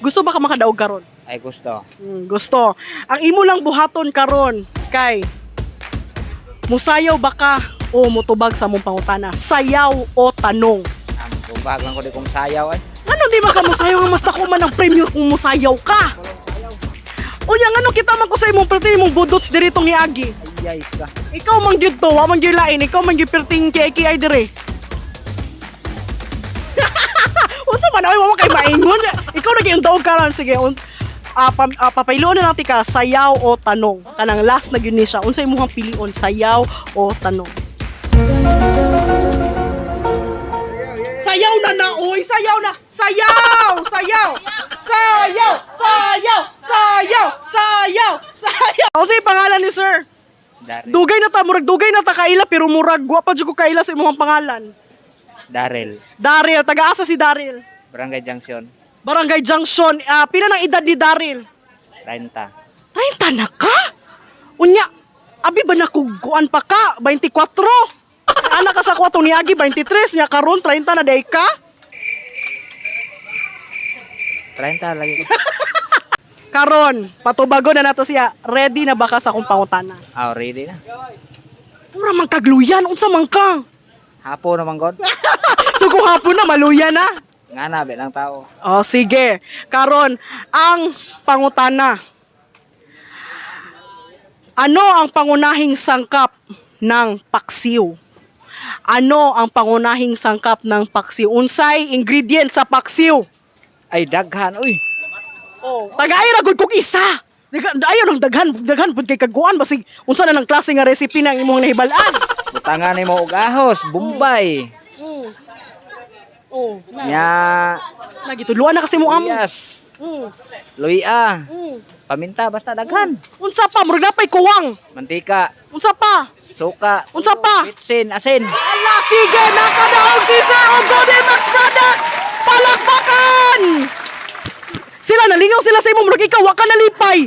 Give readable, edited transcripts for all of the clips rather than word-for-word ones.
Gusto ba ka makadaog karon? Ay gusto. Gusto. Ang imo lang buhaton karon kay musayaw ba ka o mutubag sa mong pangutana? Sayaw o tanong? Ang bubag lang ko di kong sayaw ay. Ano di ba ka musayaw nga mas dako man ang premyo kung musayaw ka? Unya ngano kita man ko sa imong perting imong budots diritong ni Agi. Ay ka. Ikaw man gyud to, wa man gyud lain, ikaw man gyud perting KKI dire. Unsa man ay wa kay maingon? Ikaw na gyud daog karon sige. Papailoon na natin ka, sayaw o tanong. Kanang last na gyud ni siya. Unsay imong pilion, sayaw o tanong? Sayaw na na, oy! Sayaw na! Sayaw! Sayaw! Sayaw! Sayaw! Sayaw! Sayaw! Sayaw! O sige, pangalan ni sir? Darel. Dugay na ta, murag dugay na ta kaila, pero murag guwapa dyan ko kaila sa imong pangalan. Darel. Daryl, taga-asa si Daryl? Barangay Junction. Barangay Junction. Pila ng edad ni Daryl? 30. 30 na ka? Unya, abi ba nakuguan pa ka? 24? Anak ka sa kwato ni Agi, 23. Nya karon 30 na day ka? 30 lagi ko. Karon, patubago na nato siya. Ready na ba ka sa akong pangutana? Ah, ready na. Mura man kagluyan, unsa man kang? Hapo naman god. So kung hapon na, maluyan na. Nga na, bilang tao. O sige, karon ang pangutana. Ano ang pangunahing sangkap ng paksiw? Ano ang pangunahing sangkap ng paksiw? Unsay ingredient sa paksiw? Ay, daghan. Uy. Oh, tagay ra gud kog isa. Ayo nang daghan pud kay kaguan basig unsa na ng klase nga recipe na imong nahibalaan. Butangan ni mo og ahos, Bombay. Oh, Nya, nagituluan na kasi mo amo. yes. Luya. Paminta, basta daghan. Unsa pa murag napay kuwang? Mantika, Unsa pa? suka, Unsa pa? bitsin, asin. Ala, sige, nakadaog si Sir og Golden Max Products! Palakpakan! Sila, nalingaw sila sa imong murag ikaw, wa ka nalipay!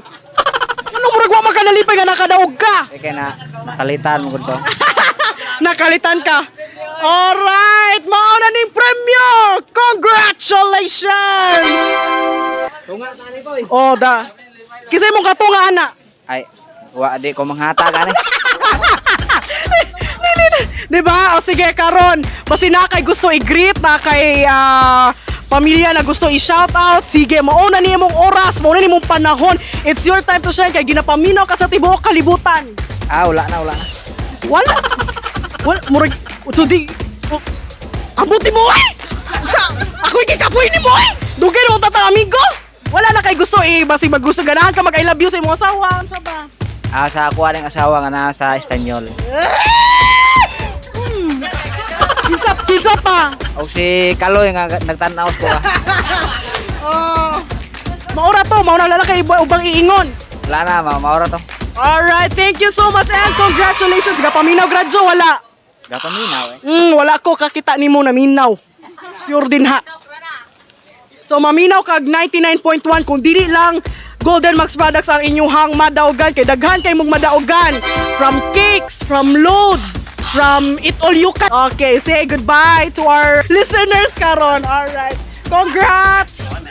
Anong murag wa ka nalipay nga nakadaog ka? Kaya na, nakalitan mo ko. Nakalitan ka? Alright! Mauna ning premyo! Congratulations! Tunga tani ko Oh, da. Kisay mong katunga, ana. Ay, wa di ko manghata gani. Diba? O sige, karon. Basi na kay gusto i-greet, na kay pamilya na gusto i-shoutout. Sige, mauna ni mong oras, mauna ni mong panahon. It's your time to shine kay ginapaminaw ka sa tibuok kalibutan. Ah, wala na. Wala. Murag, di. Abuti mo eh! Ako ikikapoy ni mo eh! Dugay mo tatang amigo! Wala na kay gusto eh. Basi maggusto ganahan ka mag-I love you sa imong asawa. Ano ba? Ah, sa ako aning asawa nga nasa Espanyol. Kinsa pa? O si Kaloy nga nagtanaw ko ka. Maura to, mauna lalaki ubang iingon. Wala na, maura to. Alright, thank you so much and congratulations. Gapaminaw gradyo, wala. Gapaminaw eh. Wala ko kakita nimo na minaw. Sure din ha. So maminaw kag 99.1 kung dili lang Golden Max Products ang inyong madaogan kay daghan kay mong madaogan from cakes, from load, from Eat All You Can. Okay, say goodbye to our listeners karon. Alright. Congrats!